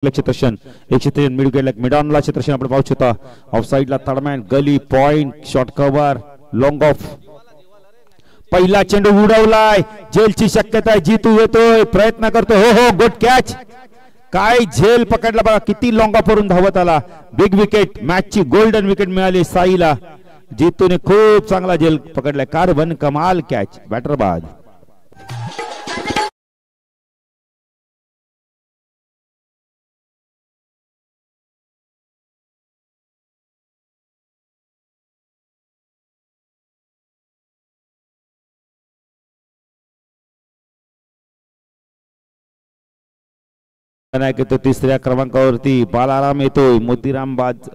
क्षेत्रक्षण एक क्षेत्रक्षण मिड गेला मिडॉनला क्षेत्रक्षण आपण पाहू शकता ऑफ साइडला third man gully point short cover long off पहिला चेंडू उडवलाय झेलची शक्यता आहे जीतू येतोय प्रयत्न करतो हो हो गुड कॅच काय झेल पकडला बघा किती लॉंग ऑफ वरून धावत आला बिग विकेट मॅचची गोल्डन विकेट मिळाली साईला जीतूने खूप चांगला झेल पकडलाय कार्बन कमाल कॅच बॅटर बाद तो तिसऱ्या क्रमांकावरती बालाराम येतोय मोतीराम बाद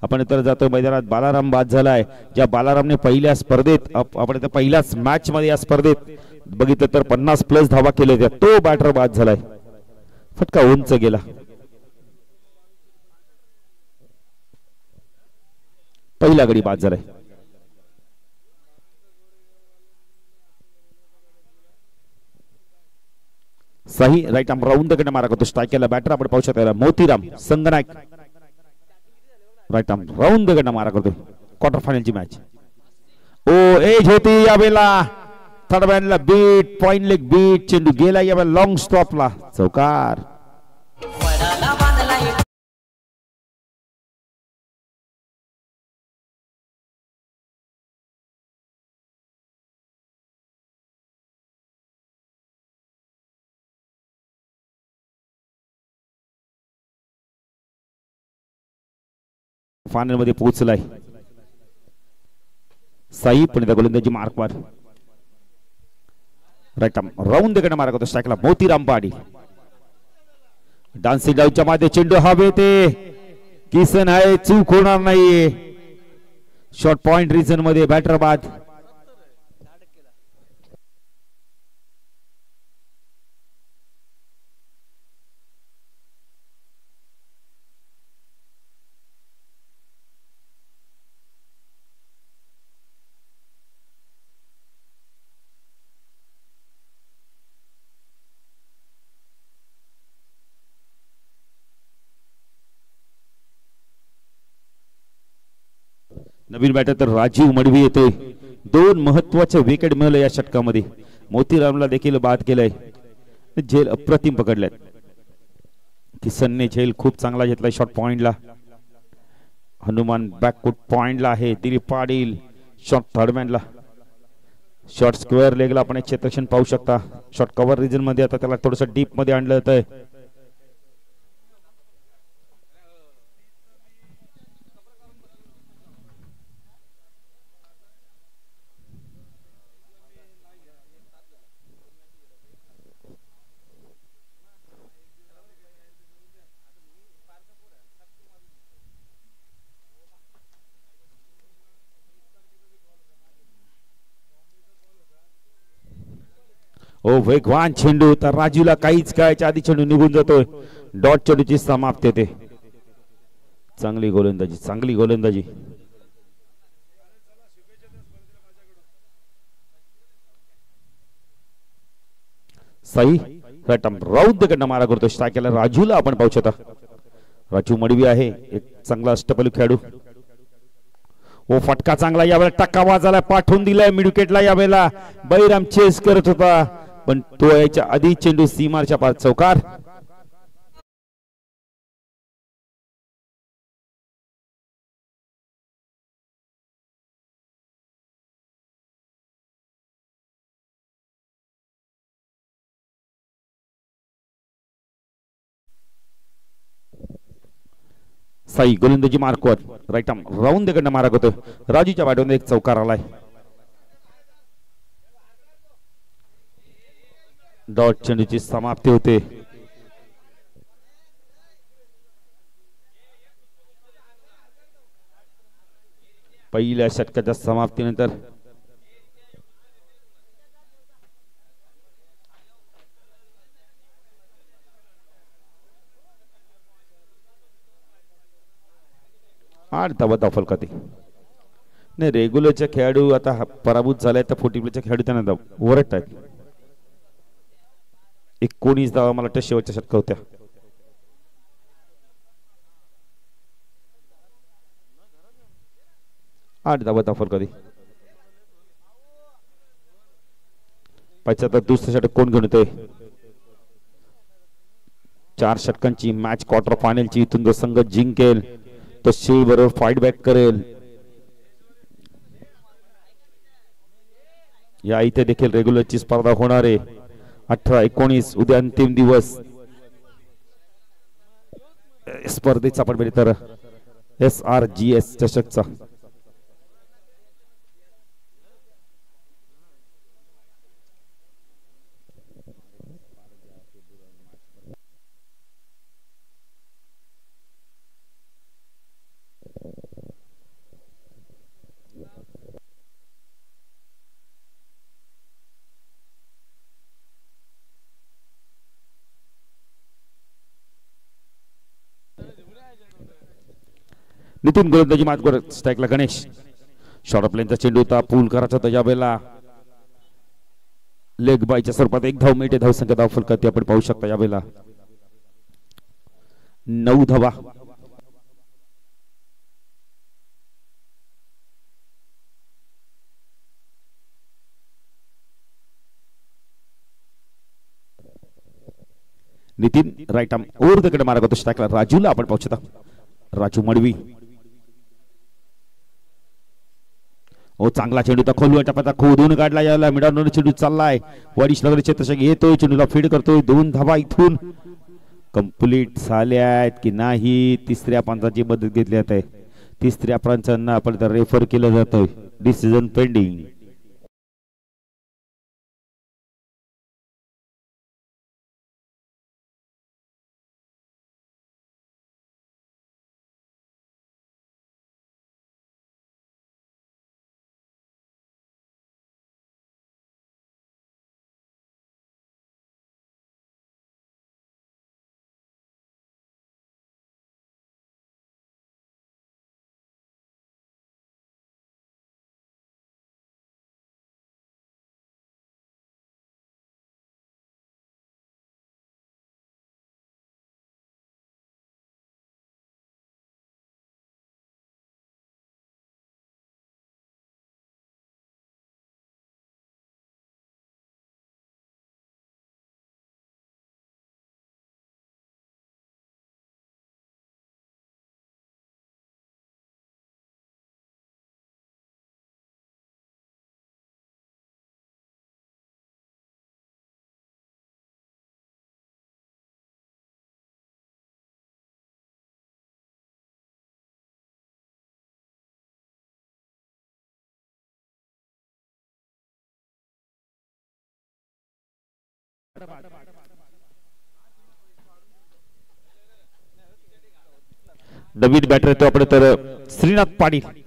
आपण इतर जातोय मैदानात बालाराम बाद झालाय ज्या बालारामने पहिल्या स्पर्धेत आपण इथं पहिल्याच मॅच मध्ये या स्पर्धेत बघितलं तर 50+ धावा केले होत्या तो बॅटर बाद झालाय फटका उंच गेला पहिला गडी बाद झालाय सही राईट आर्म राऊंड कडे मारा करतो स्ट्राइक केला बॅटर आपण पाहू शकता Motiram Sanganayak right arm round कडे मारा करतो क्वार्टर फायनलची मॅच ओ एज होती यावेळेला थर्ड बॅनला बीट पॉइंट लेग बीट चेंडू गेला यावेळेला लॉंग स्टॉपला चौकार फायनल मध्ये पोहोचलाय साई पण गोलंदाजी मार्कवर राईट आर्म राऊंड कडे मारा करतो स्ट्राइकला मोतीराम पाडी डान्सिंग डाऊनच्या मध्ये चेंडू हवे ते किसन आहे चूक होणार नाहीये शॉर्ट पॉइंट रिजन मध्ये बॅटर बाद नवीन बॅटर तर राजीव मडवी येतोय दोन महत्वाचे विकेट मिळाले या षटकामध्ये मोतीरामला देखील बाद केलंय झेल अप्रतिम पकडल्यात किसनने झेल खूप चांगला घेतलाय शॉर्ट पॉइंटला हनुमान बॅकफुट पॉइंटला आहे दिलीप पाटील शॉर्ट थर्डमॅनला शॉर्ट स्क्वेअर लेगला आपण एक क्षेत्रक्षण पाहू शकता शॉर्ट कव्हर रिजन मध्ये आता त्याला थोडस डीप मध्ये आणलं जातंय ओ वेगवान चेंडू तर राजूला काहीच कळायच्या आधी चेंडू निघून जातोय डॉट चेंडूची समाप्ती होते चांगली गोलंदाजी सही राईट आर्म राऊंड कडनं मारा करतो स्ट्राइक केला राजूला आपण पाहू शकता राजू मडवी आहे एक चांगला अष्टपैलू खेळाडू ओ फटका चांगला यावेळेला टक्का वाजायला पाठवून दिलाय मिड विकेटला यावेळेला बैराम चेस करत होता पण तो याच्या आधी चेंडू सीमारच्या पार चौकार साई गोलंदाजी मार्कवर राईट आर्म राऊंड कडनं मारा करतो राजूच्या बॅटमध्ये एक चौकार आलाय डॉट चेंडूची समाप्ती होते पहिल्या षटकाच्या समाप्तीनंतर आठ धावा फलकाती नाही रेग्युलरचे खेळाडू आता पराभूत झाले तर 40 खेळाडू त्यांना ओरडतात 19 धावा मला वाटतं शेवटच्या षटका होत्या 8 धावा फलकरी पाहिजे आता दुसऱ्या षटक कोण घेऊन येतोय 4 षटकांची मॅच क्वार्टर फायनलची इथून जो संघ जिंकेल तो शिव बरोबर फाईट बॅक करेल या इथे देखील रेग्युलरची स्पर्धा होणार आहे 18-19 उद्या अंतिम दिवस स्पर्धेचा पण तर SRGS चषकचा नितीन गोलंदाजी मातकर स्ट्राईकला गणेश शॉर्ट प्लेनचा चेंडू होता पूल करायचा त्याच्या वेळेला लेग बायच्या स्वरूपात 1 धाव मिळते धावसंख्या धाव फलकात आपण पाहू शकता या वेळेला 9 धावा Nitin right arm over the कडे मारा करतो स्ट्राईकला राजूला आपण पाहू शकता राजू मडवी ओ चांगला चेंडू तर खोलू टप्प्याचा खोदून काढला याला मिडॉन चेंडू चाललाय वडिश नगर क्षेत्रक्षक येतोय चेंडूला फीड करतोय 2 धावा इथून कंप्लीट झाल्यात की नाही तिसऱ्या पंचाची मदत घेतली जाते तिसऱ्या पंचांना आपण रेफर केलं जातोय डिसिजन पेंडिंग नवीन बॅटर येतो आपण तर श्रीनाथ पाटील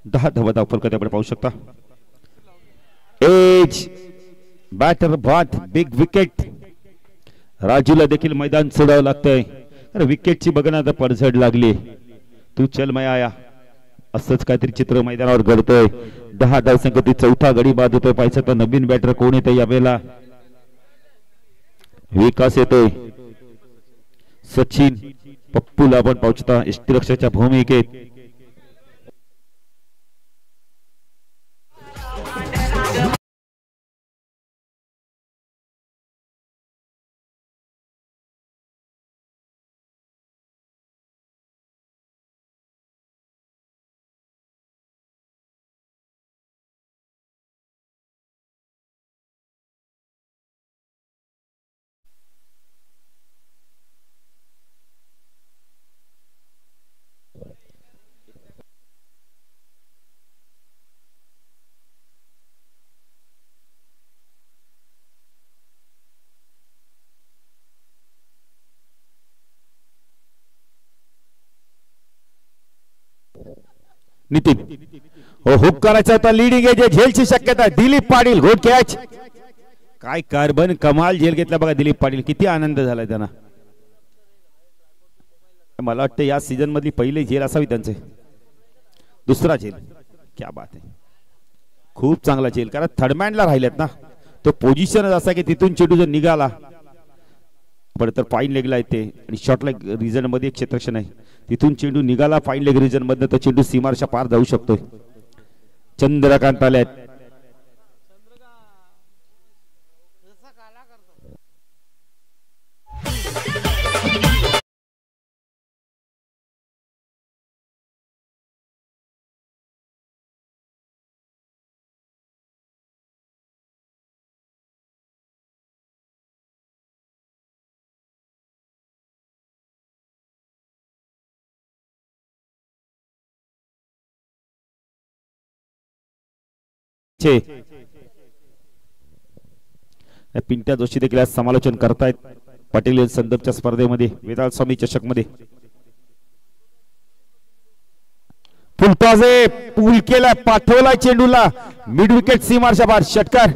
दहा धावा धावफल करते आपण पाहू शकता एज बॅटर बाद बिग विकेट राजूला देखील मैदान सोडावं लागतंय अरे विकेटची बघ ना आता पडझड लागली तू चल मैं आया असंच काहीतरी चित्र मैदानावर घडतंय 10 धावसंख्येत चौथा गडी बाद होतोय पाहिजे तर नवीन बॅटर कोण येतोय यावेळेला विकास येतोय सचिन पप्पूला आपण पाहू शकता यष्टीरक्षकाच्या भूमिकेत नितीन हो हुक करायचा होता लीडिंग एज झेलची शक्यता दिलीप पाटील गुड कॅच काय कार्बन कमाल झेल घेतला बघा दिलीप पाटील किती आनंद झालाय त्यांना मला वाटतं या सीझन मधली पहिली झेल असावी त्यांचे दुसरा झेल क्या बात आहे खूप चांगला झेल कारण थर्डमॅनला राहिलेत ना तो पोझिशनच असा की तिथून चेंडू जर निघाला पण तर फाईन लेगला येते आणि शॉर्ट लेग रिजन मध्ये एक क्षेत्रक्षण आहे तिथून चेंडू निघाला फाईन लेग रिजन मधनं तर चेंडू सीमारच्या पार जाऊ शकतोय चंद्रकांत आलेत पिंट्या जोशी देखील समालोचन करतायत पटेल संदर्भच्या स्पर्धेमध्ये वेताळ स्वामी चषक मध्ये फुलताजे पूल केला पाठवला चेंडूला मिड विकेट सीमारच्या बाहेर षटकार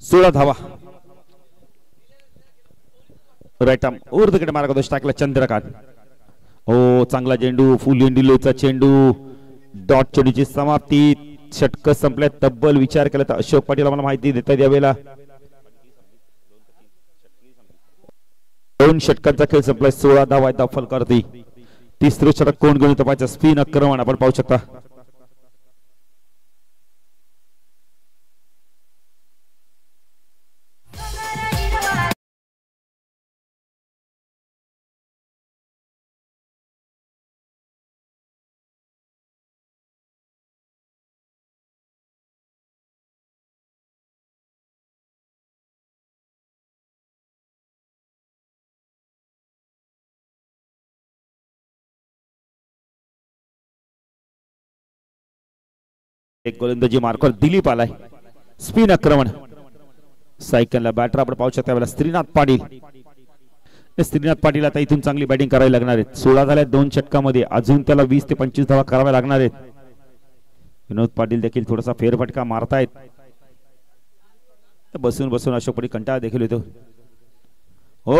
सोळा धावा right arm over the wicket मार्गदर्शक टाकला चंद्रकांत हो चांगला चेंडू फुल इंडिलोचा चेंडू डॉट चेंडूची समाप्ती षटक संपल्या तब्बल विचार केला तर अशोक पाटील आम्हाला माहिती देतात यावेळेला 2 षटकांचा खेळ संपलाय 16 धावा आहेत फलकावरती तिसरं षटक कोण घेऊन तपायचं स्पिन आक्रमण आपण पाहू शकता एक गोलंदाजी मार्कवर दिलीप आलाय स्पिन आक्रमण सायकलला बॅटर आपण पाहू शकता श्रीनाथ पाटील आता इथून चांगली बॅटिंग करावी लागणार आहेत 16 झाल्या 2 षटकामध्ये अजून त्याला 20 ते 25 धावा कराव्या लागणार आहेत विनोद पाटील देखील थोडासा फेरफटका मारतायत बसून बसून अशोक पाटील कंटाळा देखील येतो हो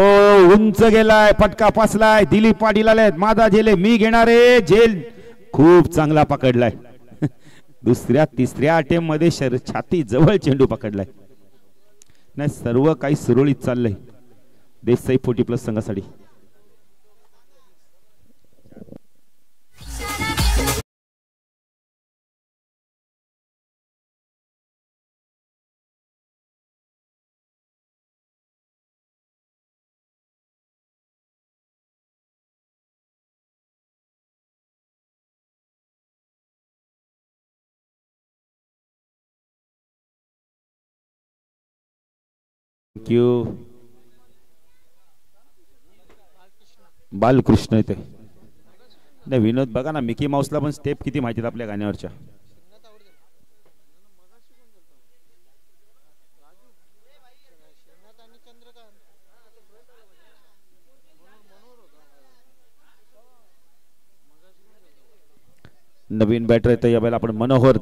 उंच गेलाय फटका फसलाय दिलीप पाटील आले माझा झेल मी घेणारे झेल खूप चांगला पकडलाय दुसऱ्या तिसऱ्या अटेम्प्ट मध्ये छाती जवळ चेंडू पकडलाय नाही सर्व काही सुरळीत चाललंय देसाई 40+ संघासाठी थँक्यू बालकृष्ण येते नाही विनोद बघा ना मिकी माऊसला पण स्टेप किती माहिती आहेत आपल्या गाण्यावरच्या नवीन बॅटर येतं यावेळेला आपण मनोहर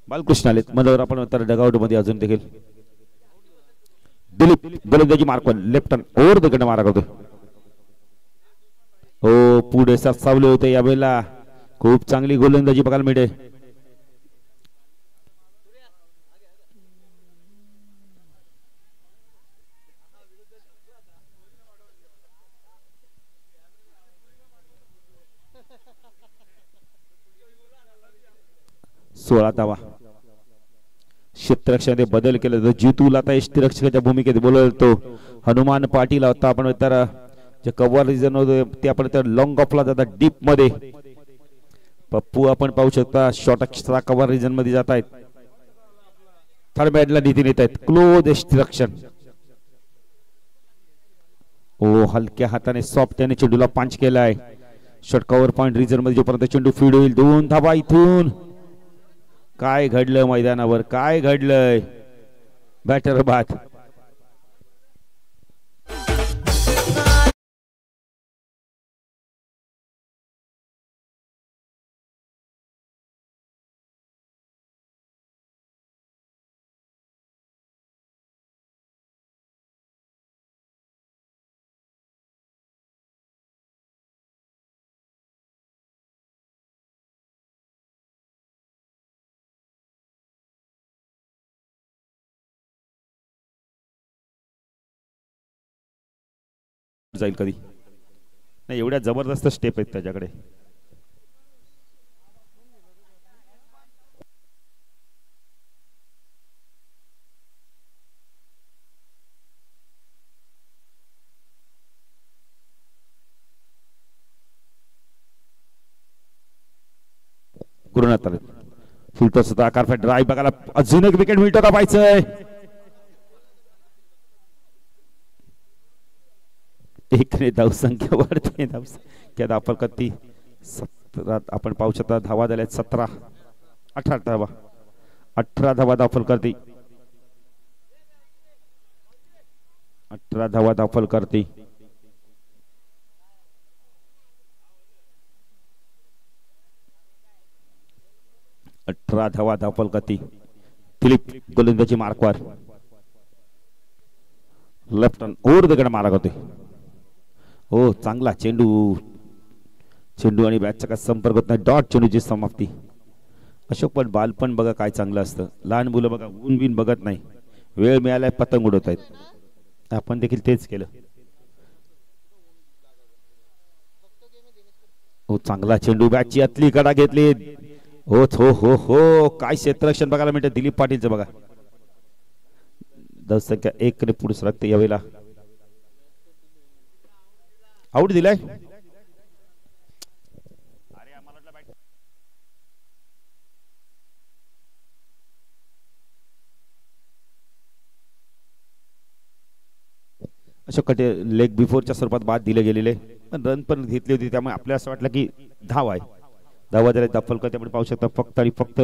बालकृष्ण आलेत मनोहर आपण तर डगआउट मध्ये अजून देखील दिलीप गोलंदाजी mark left hand over the wicket मारा करतो हो पुढे सावले होते यावेळेला खूप चांगली गोलंदाजी बघायला मिळते 16 धावा क्षेत्ररक्षणामध्ये बदल केला तर जितूला आता यष्टीरक्षकाच्या भूमिकेत बोलवतो. हनुमान पाटील होता आपण तर जे कव्हर रिजन होते ते आपण तर लॉंग ऑफला जातात डीप मध्ये. पप्पू आपण पाहू शकता शॉर्ट एक्स्ट्रा कव्हर रिजन मध्ये जात आहेत. थर्ड बॅटला नितीन येत आहेत. क्लोज यष्टीरक्षण. ओ हलक्या हाताने सॉफ्ट त्याने चेंडूला पंच केलाय. शॉर्ट कव्हर पॉइंट रिजन मध्ये जोपर्यंत चेंडू फीड होईल 2 धावा इथून. काय घडलं मैदानावर, काय घडलंय. बॅटर बाद. जाईल कधी नाही, एवढ्या जबरदस्त स्टेप आहेत त्याच्याकडे. गुरुनाथ फुलटॉस होता आकार ड्राईव्ह बघायला अजून एक विकेट मिळतो का पाहायचंय. एकने धावसंख्या वाढते. धावसंख्या धापकती 17 आपण पाहू शकता. धावा झाल्यात 17. 18 धावा. 18 धावा दाखल करते. 18 धावा दाखल करते. धावा दाखल करते. दिलीप गोलंदाजी मार्कवर लेफ्ट ओव्हर द गड मारा होते. हो चांगला चेंडू. चेंडू आणि बॅटचा काय संपर्क होत नाही. डॉट चेंडूची समाप्ती. अशोक पण बालपण बघा काय चांगलं असतं. लहान मुलं बघा ऊन बिन बघत नाही. वेळ मिळालाय पतंग उडवत आहेत. आपण देखील तेच केलं. हो चांगला चेंडू. बॅटची आतली कडा घेतली. हो हो हो हो काय क्षेत्ररक्षण बघायला मिळतं दिलीप पाटीलचं बघा. धावसंख्या 1 ने पुढे सरकते. यावेळेला आउट दिलाय. अशोक कटे लेग बिफोरच्या स्वरूपात बाद दिले गेलेले पण रन पण घेतली होती. त्यामुळे आपल्याला असं वाटलं की धाव आहे. धावा जरा दफल करते आपण पाहू शकता. फक्त आणि फक्त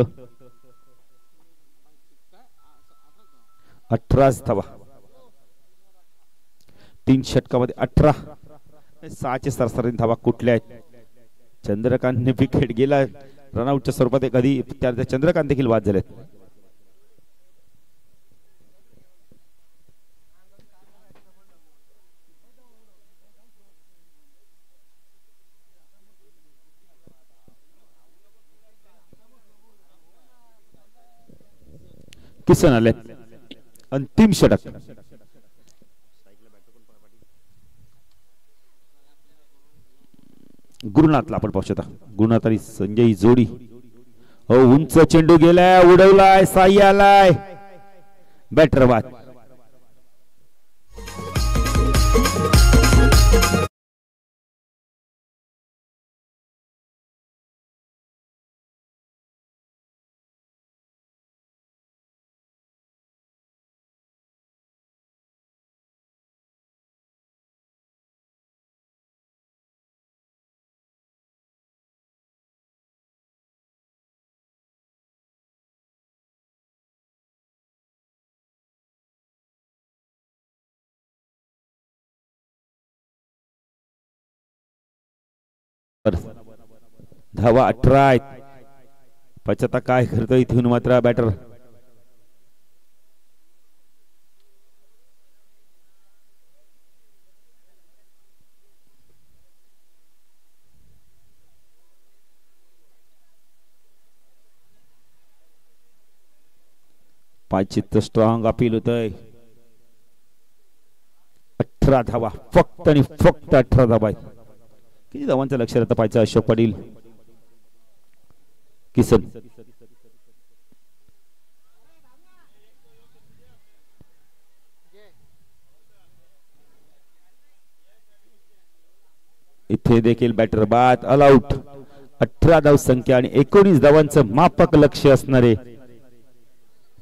18 धावा. 3 षटकामध्ये 18. 6चे सरसरीने धावा कुठल्या आहेत. चंद्रकांतने विकेट गेला रनआउटच्या स्वरूपात. कधी त्या चंद्रकांत देखील बाद झालेत. किसन आले. अंतिम षटक. गुरुनाथला आपण पाहू शकता. गुरुनाथ आणि संजय जोडी. हो उंच चेंडू गेलाय. उडवलाय. साई आलाय. बॅटर बाद. धावा 18 आहेत. पचता काय करतो इथून मात्र बॅटर. पायचित्त स्ट्रॉंग अपील होतय. 18 धावा फक्त आणि फक्त 18 धावा आहेत. किती धावांचं लक्ष राहतं पाहिजे. अशोक पाटील. किसन इथे देखील बॅटर बाद ऑल आउट. 18 धाव संख्या आणि 19 धावांचं माफक लक्ष असणारे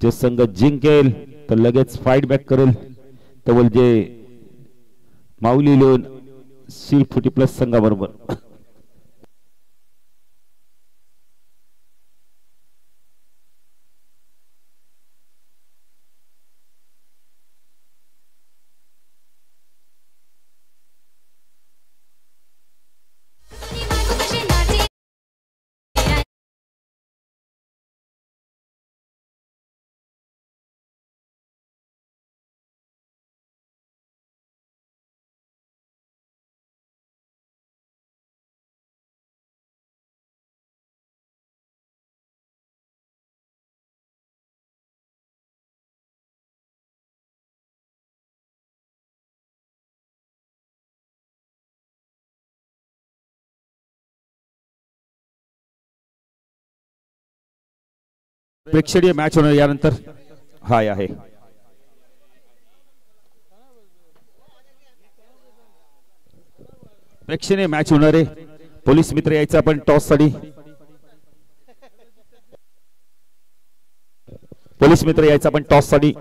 जे संघ जिंकेल तर लगेच फाईट बॅक करेल. तवल जे माऊली लोन सी 40+ संघाबरोबर प्रेक्षणीय मॅच होणार यानंतर हाय आहे. प्रेक्षणीय मॅच होणार आहे. पोलीस मित्र यायचं आपण टॉस साठी. पोलीस मित्र यायचं आपण टॉस साठी.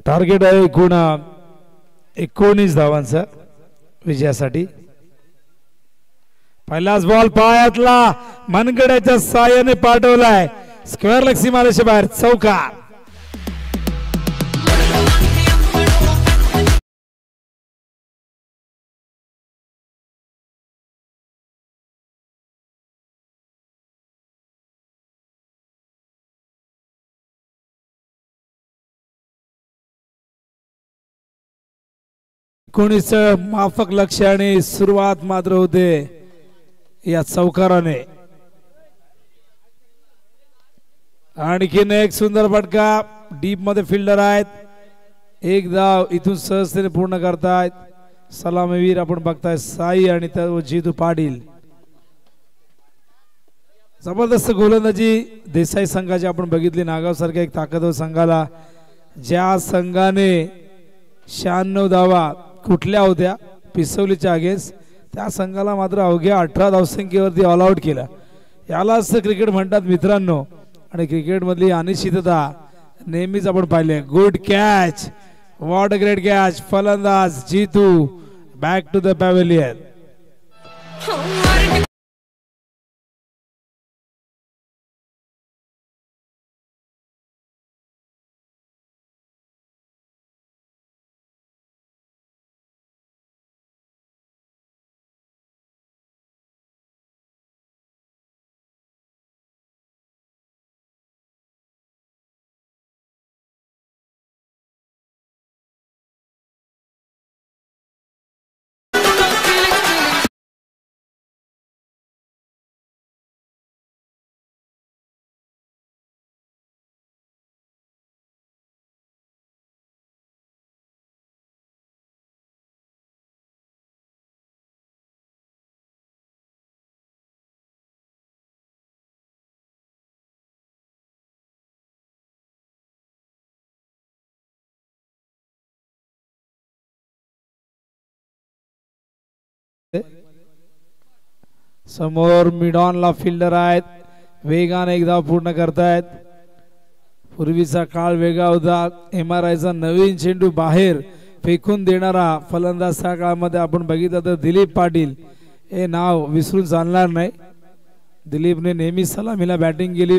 टार्गेट आहे एकूण 19 धावांचा विजयासाठी. पहिलाच बॉल पायातला मनगड्याच्या साहाय्याने पाठवलाय स्क्वेअर लेग सीमारेषे बाहेर. चौकार. कोणीच माफक लक्ष आणि सुरुवात मात्र होते या चौकाराने. आणखीन एक सुंदर फटका. डीप मध्ये फिल्डर आहेत. एक धाव इथून सहजतेने पूर्ण करतायत सलामीवीर आपण बघताय साई आणि जितू पाटील. जबरदस्त गोलंदाजी देसाई संघाची आपण बघितली. नागाव सारख्या एक ताकदवर संघाला ज्या संघाने 96 धावा कुठल्या होत्या पिसवलीच्या अगेन्स्ट त्या संघाला मात्र अवघ्या 18 धावसंख्येवरती ऑल आउट केलं. यालाच क्रिकेट म्हणतात मित्रांनो. आणि क्रिकेट मधली अनिश्चितता नेहमीच आपण पाहिले. Good catch, what a great catch. फलंदाज Jeetu back to the pavilion. समोर मिडॉनला फिल्डर आहेत. वेगाने एक धाव पूर्ण करतायत. पूर्वीचा काळ वेगळा होता. MRIचा नवीन चेंडू बाहेर फेकून देणारा फलंदाज त्या काळामध्ये आपण बघितलं तर दिलीप पाटील हे नाव विसरून चालणार नाही. दिलीपने नेहमी सलामीला बॅटिंग केली.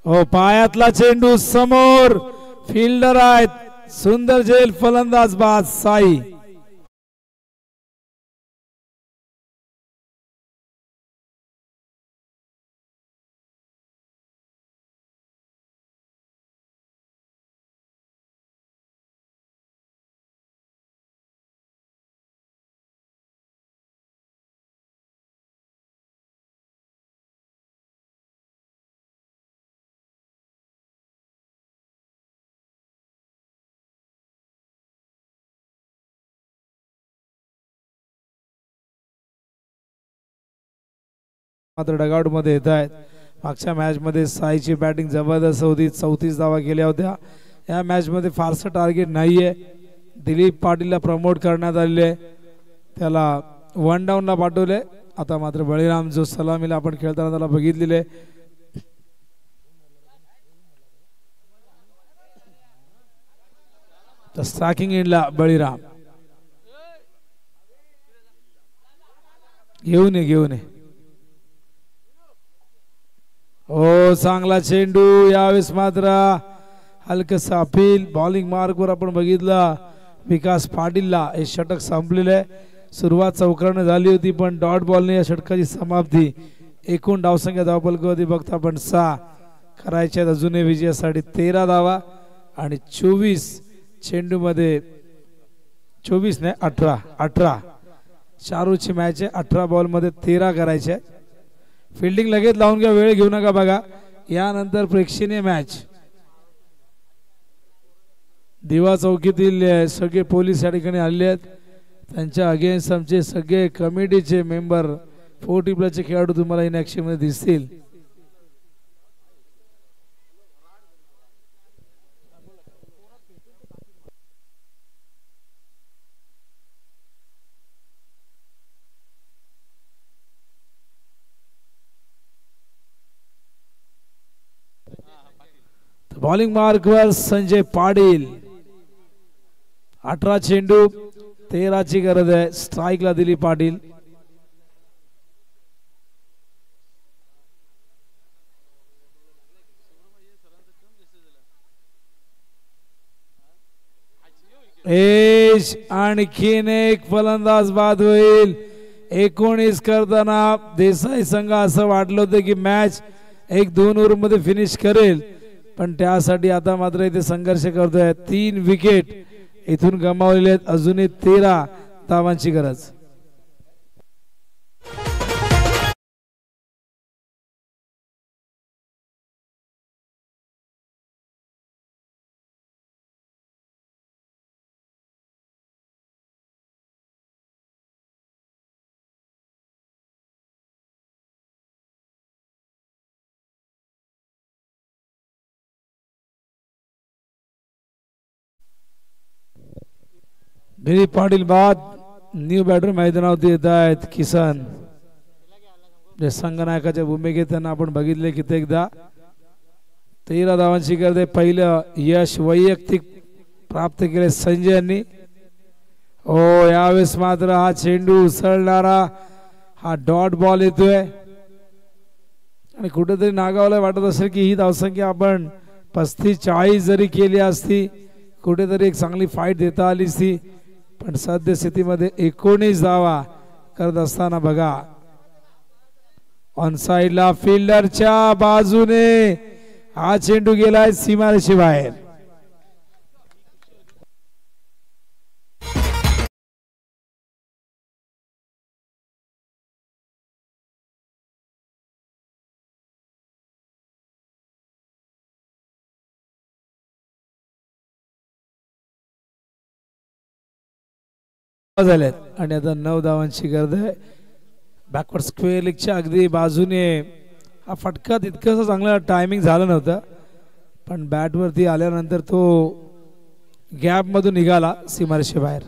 हो, पायातला चेंडू समोर फिल्डर आहेत. सुंदर झेल, फलंदाज बाद साई. मात्र डगआउट मध्ये येत आहेत. मागच्या मॅच मध्ये साईची बॅटिंग जबरदस्त होती. 34 धावा केल्या होत्या. या मॅच मध्ये फारसं टार्गेट नाहीये. दिलीप पाटीलला प्रमोट करण्यात आलेले, त्याला 1 डाऊनला पाठवले. आता मात्र बळीराम जो सलामीला आपण खेळताना त्याला बघितलेले, स्ट्रायकिंग एंडला बळीराम. घेऊन ये. हो, चांगला चेंडू. यावेळेस मात्र हलकस अपील. बॉलिंग मार्क वर आपण बघितलं विकास पाटीलला हे षटक संपलेले. सुरुवात चौकारने झाली होती पण डॉट बॉलने या षटकाची समाप्ती. एकूण धावसंख्या धावफलकावरती बघता आपण 6 करायच्या. अजूनही विजयासाठी 13 धावा आणि 24 चेंडू मध्ये 24 नाही 18 चारूची मॅच आहे. 18 बॉल मध्ये 13 करायचे. फिल्डिंग लगेच लावून घ्या, वेळ घेऊ नका. बघा यानंतर प्रेक्षणीय मॅच. दिवा चौकीतील सगळे पोलीस या ठिकाणी आले आहेत. त्यांच्या अगेन्स्ट आमचे सगळे कमिटीचे मेंबर 40 प्लसचे खेळाडू तुम्हाला इन ऍक्शन मध्ये दिसतील. बॉलिंग मार्क वर संजय पाटील. 18 चेंडू 13 ची गरज आहे. स्ट्राईकला दिली पाटील. एज आणखीन एक फलंदाज बाद होईल. 19 करताना देसाई संघ असं वाटलं होतं की मॅच 1-2 ओव्हर मध्ये फिनिश करेल, पण त्यासाठी आता मात्र इथे संघर्ष करतोय. 3 विकेट इथून गमावलेले आहेत. अजूनही 13 धावांची गरज. दिलीप पाटील बाद न्यू बॅटर मैदानावरती येत आहेत. किसन जे संघनायकाच्या भूमिकेत त्यांना आपण बघितले कित्येकदा. 13 धावांची करते. पहिलं यश वैयक्तिक प्राप्त केले संजय यांनी. हो यावेळेस मात्र हा चेंडू उसळणारा हा डॉट बॉल येतोय आणि कुठेतरी नागावला वाटत असेल की ही धावसंख्या आपण 35-40 जरी केली असती कुठेतरी एक चांगली फाईट देता आली असती. पण सद्य स्थितीमध्ये 19 धावा करत असताना बघा ऑन साइडला फिल्डरच्या बाजूने हा चेंडू गेलाय सीमारेषे बाहेर. झालेत आणि आता 9 धावांची गरज आहे. बॅकवर्ड स्क्वेअर लेगच्या अगदी बाजूने हा फटका तितकंसं चांगला टायमिंग झालं नव्हतं पण बॅट वरती आल्यानंतर तो गॅप मधून निघाला सीमारेषे बाहेर.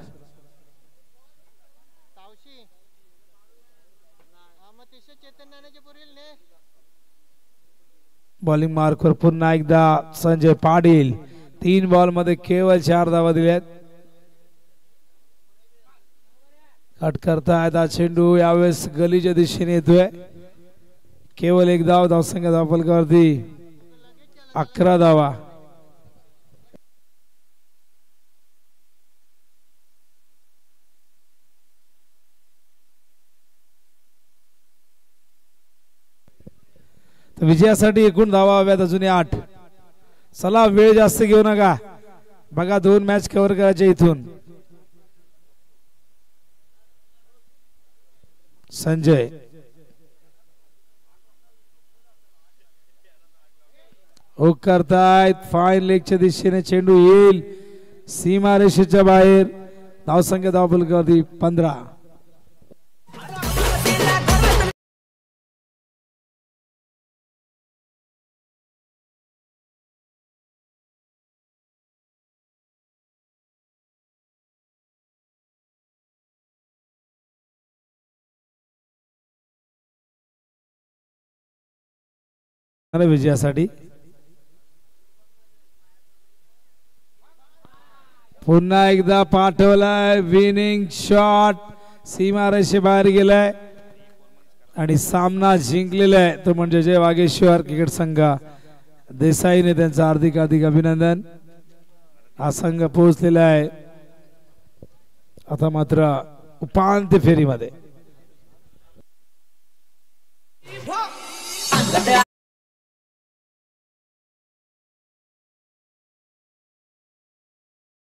बॉलिंग मार्कवर पुन्हा एकदा संजय पाटील. 3 बॉल मध्ये केवळ 4 धावा दिल्यात. कट करतायत हा चेंडू यावेळेस गलीच्या दिशेने येतोय. केवळ 1 धाव. धावसंख्या धावफलकावरती 11 धावा. विजयासाठी एकूण धावा हव्यात अजून 8. चला वेळ जास्त घेऊ नका. बघा 2 मॅच कव्हर करायचे इथून. संजय हुक करतायत. फाईन लेगच्या दिशेने चेंडू येईल सीमारेषेच्या बाहेर. धावसंख्या धावफलकावरती 15. विजयासाठी पुन्हा एकदा पाठवलाय. विनिंग शॉट सीमारेषे बाहेर गेलाय आणि सामना जिंकलेला आहे तो म्हणजे जय वागेश्वर क्रिकेट संघ. देसाईने त्यांचं हार्दिक अभिनंदन. हा संघ पोहोचलेला आहे आता मात्र उपांत्य फेरीमध्ये.